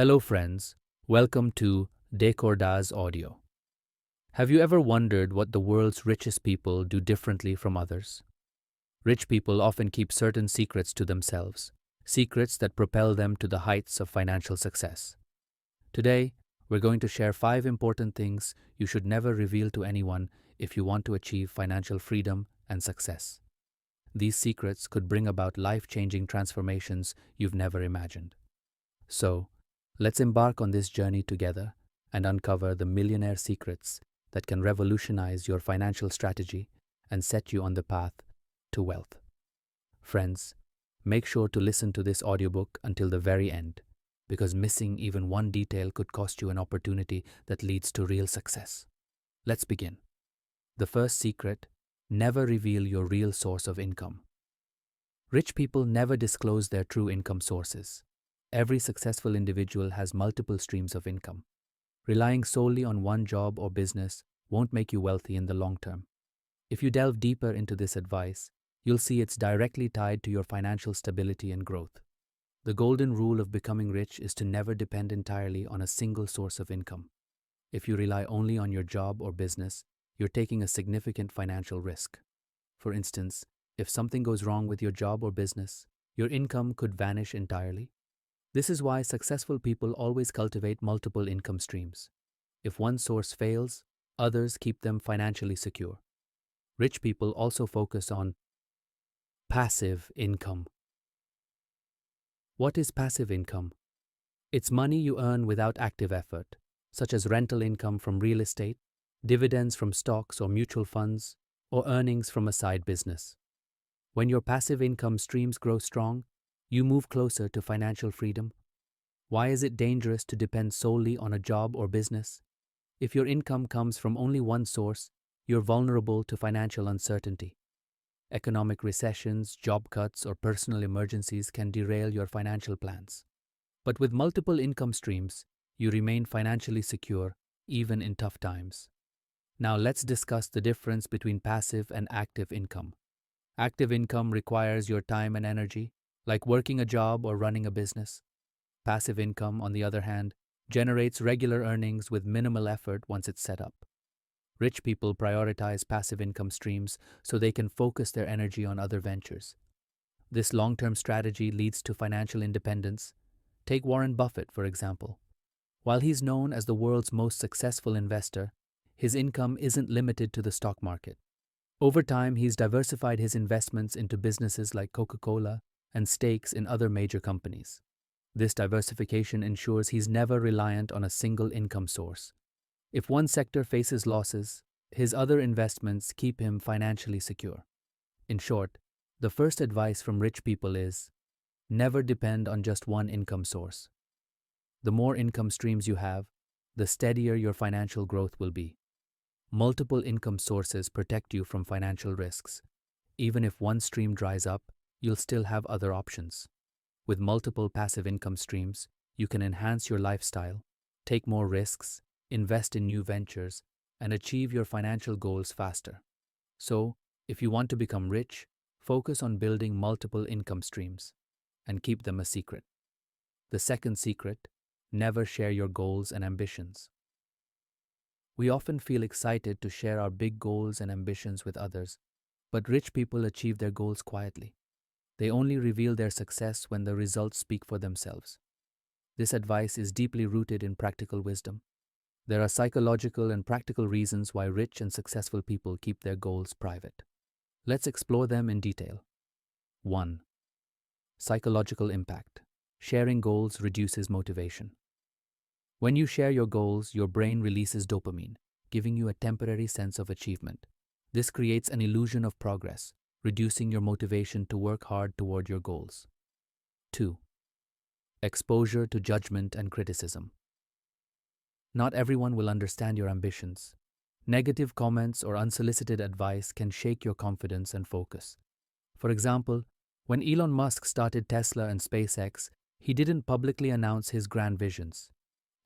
Hello, friends. Welcome to Decordas Audio. Have you ever wondered what the world's richest people do differently from others? Rich people often keep certain secrets to themselves, secrets that propel them to the heights of financial success. Today, we're going to share 5 important things you should never reveal to anyone if you want to achieve financial freedom and success. These secrets could bring about life-changing transformations you've never imagined. So, let's embark on this journey together and uncover the millionaire secrets that can revolutionize your financial strategy and set you on the path to wealth. Friends, make sure to listen to this audiobook until the very end, because missing even one detail could cost you an opportunity that leads to real success. Let's begin. The first secret: never reveal your real source of income. Rich people never disclose their true income sources. Every successful individual has multiple streams of income. Relying solely on one job or business won't make you wealthy in the long term. If you delve deeper into this advice, you'll see it's directly tied to your financial stability and growth. The golden rule of becoming rich is to never depend entirely on a single source of income. If you rely only on your job or business, you're taking a significant financial risk. For instance, if something goes wrong with your job or business, your income could vanish entirely. This is why successful people always cultivate multiple income streams. If one source fails, others keep them financially secure. Rich people also focus on passive income. What is passive income? It's money you earn without active effort, such as rental income from real estate, dividends from stocks or mutual funds, or earnings from a side business. When your passive income streams grow strong, you move closer to financial freedom. Why is it dangerous to depend solely on a job or business? If your income comes from only one source, you're vulnerable to financial uncertainty. Economic recessions, job cuts, or personal emergencies can derail your financial plans. But with multiple income streams, you remain financially secure even in tough times. Now let's discuss the difference between passive and active income. Active income requires your time and energy, like working a job or running a business. Passive income, on the other hand, generates regular earnings with minimal effort once it's set up. Rich people prioritize passive income streams so they can focus their energy on other ventures. This long-term strategy leads to financial independence. Take Warren Buffett, for example. While he's known as the world's most successful investor, his income isn't limited to the stock market. Over time, he's diversified his investments into businesses like Coca-Cola and stakes in other major companies. This diversification ensures he's never reliant on a single income source. If one sector faces losses, his other investments keep him financially secure. In short, the first advice from rich people is: never depend on just one income source. The more income streams you have, the steadier your financial growth will be. Multiple income sources protect you from financial risks. Even if one stream dries up, you'll still have other options. With multiple passive income streams, you can enhance your lifestyle, take more risks, invest in new ventures, and achieve your financial goals faster. So, if you want to become rich, focus on building multiple income streams and keep them a secret. The second secret: never share your goals and ambitions. We often feel excited to share our big goals and ambitions with others, but rich people achieve their goals quietly. They only reveal their success when the results speak for themselves. This advice is deeply rooted in practical wisdom. There are psychological and practical reasons why rich and successful people keep their goals private. Let's explore them in detail. 1. Psychological impact. Sharing goals reduces motivation. When you share your goals, your brain releases dopamine, giving you a temporary sense of achievement. This creates an illusion of progress, reducing your motivation to work hard toward your goals. 2. Exposure to judgment and criticism. Not everyone will understand your ambitions. Negative comments or unsolicited advice can shake your confidence and focus. For example, when Elon Musk started Tesla and SpaceX, he didn't publicly announce his grand visions.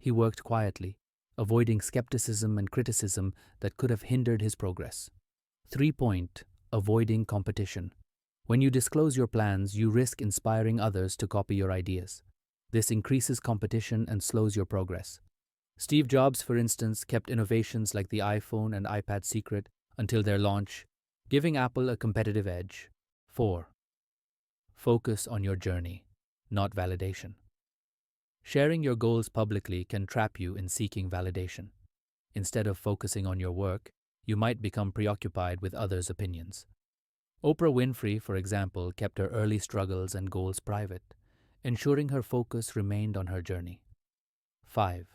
He worked quietly, avoiding skepticism and criticism that could have hindered his progress. 3. Avoiding competition. When you disclose your plans, you risk inspiring others to copy your ideas. This increases competition and slows your progress. Steve Jobs, for instance, kept innovations like the iPhone and iPad secret until their launch, giving Apple a competitive edge. 4. Focus on your journey, not validation. Sharing your goals publicly can trap you in seeking validation. Instead of focusing on your work, you might become preoccupied with others' opinions. Oprah Winfrey, for example, kept her early struggles and goals private, ensuring her focus remained on her journey. 5.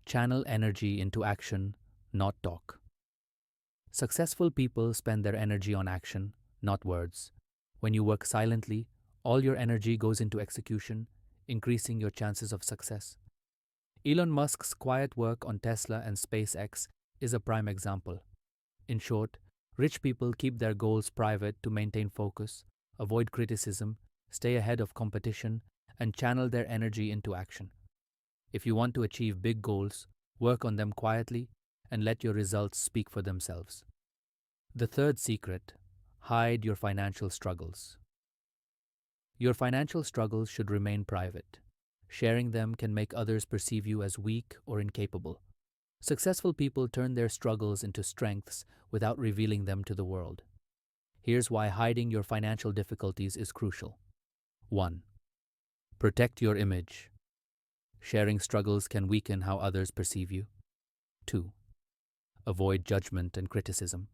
Channel energy into action, not talk. Successful people spend their energy on action, not words. When you work silently, all your energy goes into execution, increasing your chances of success. Elon Musk's quiet work on Tesla and SpaceX is a prime example. In short, rich people keep their goals private to maintain focus, avoid criticism, stay ahead of competition, and channel their energy into action. If you want to achieve big goals, work on them quietly and let your results speak for themselves. The third secret: hide your financial struggles. Your financial struggles should remain private. Sharing them can make others perceive you as weak or incapable. Successful people turn their struggles into strengths without revealing them to the world. Here's why hiding your financial difficulties is crucial. 1. Protect your image. Sharing struggles can weaken how others perceive you. 2. Avoid judgment and criticism.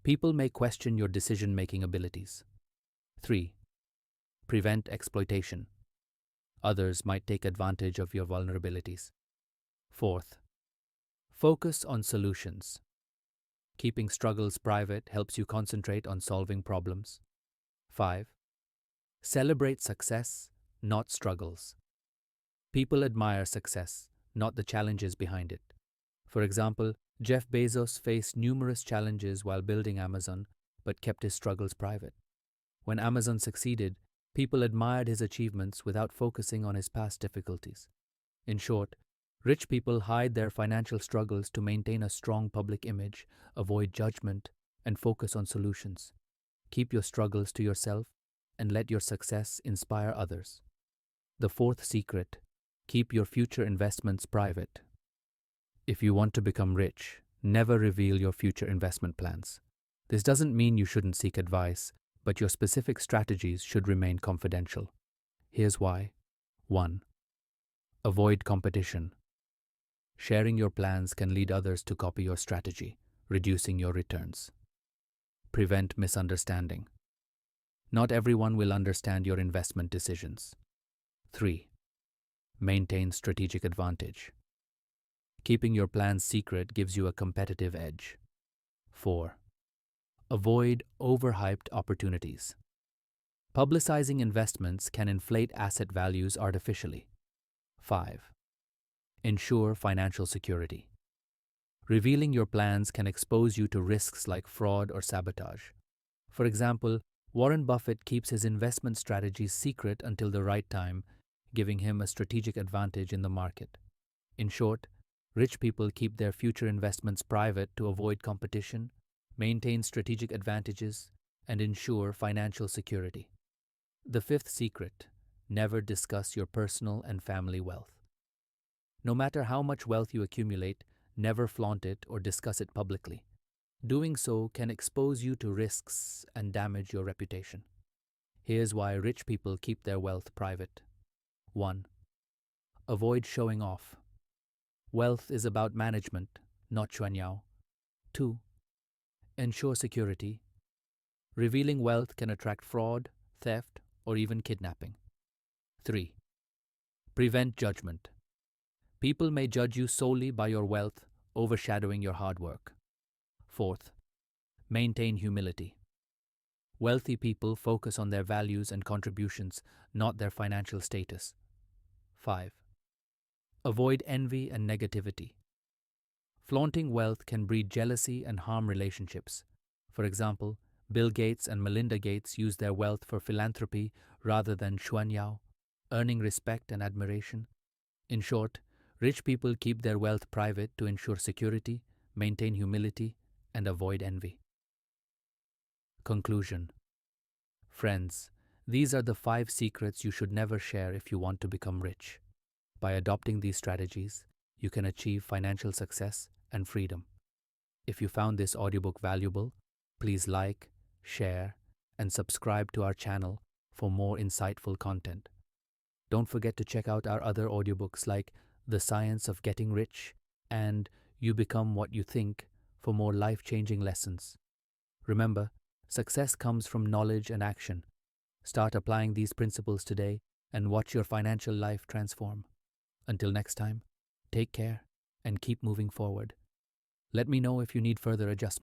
People may question your decision-making abilities. 3. Prevent exploitation. Others might take advantage of your vulnerabilities. 4th, focus on solutions. Keeping struggles private helps you concentrate on solving problems. 5. Celebrate success, not struggles. People admire success, not the challenges behind it. For example, Jeff Bezos faced numerous challenges while building Amazon, but kept his struggles private. When Amazon succeeded, people admired his achievements without focusing on his past difficulties. In short, rich people hide their financial struggles to maintain a strong public image, avoid judgment, and focus on solutions. Keep your struggles to yourself and let your success inspire others. The fourth secret: keep your future investments private. If you want to become rich, never reveal your future investment plans. This doesn't mean you shouldn't seek advice, but your specific strategies should remain confidential. Here's why. 1. Avoid competition. Sharing your plans can lead others to copy your strategy, reducing your returns. Prevent misunderstanding. Not everyone will understand your investment decisions. 3. Maintain strategic advantage. Keeping your plans secret gives you a competitive edge. 4. Avoid overhyped opportunities. Publicizing investments can inflate asset values artificially. 5. Ensure financial security. Revealing your plans can expose you to risks like fraud or sabotage. For example, Warren Buffett keeps his investment strategies secret until the right time, giving him a strategic advantage in the market. In short, rich people keep their future investments private to avoid competition, maintain strategic advantages, and ensure financial security. The fifth secret: never discuss your personal and family wealth. No matter how much wealth you accumulate, never flaunt it or discuss it publicly. Doing so can expose you to risks and damage your reputation. Here's why rich people keep their wealth private. 1. Avoid showing off. Wealth is about management, not xuanyao. 2. Ensure security. Revealing wealth can attract fraud, theft, or even kidnapping. 3. Prevent judgment. People may judge you solely by your wealth, overshadowing your hard work. 4th, maintain humility. Wealthy people focus on their values and contributions, not their financial status. 5. Avoid envy and negativity. Flaunting wealth can breed jealousy and harm relationships. For example, Bill Gates and Melinda Gates use their wealth for philanthropy rather than xuanyao, earning respect and admiration. In short, rich people keep their wealth private to ensure security, maintain humility, and avoid envy. Conclusion. Friends, These are the 5 secrets you should never share if you want to become rich. By adopting these strategies, you can achieve financial success and freedom. If you found this audiobook valuable, please like, share, and subscribe to our channel for more insightful content. Don't forget to check out our other audiobooks like The Science of Getting Rich and You Become What You Think for more life-changing lessons. Remember, success comes from knowledge and action. Start applying these principles today and watch your financial life transform. Until next time, take care and keep moving forward. Let me know if you need further adjustments.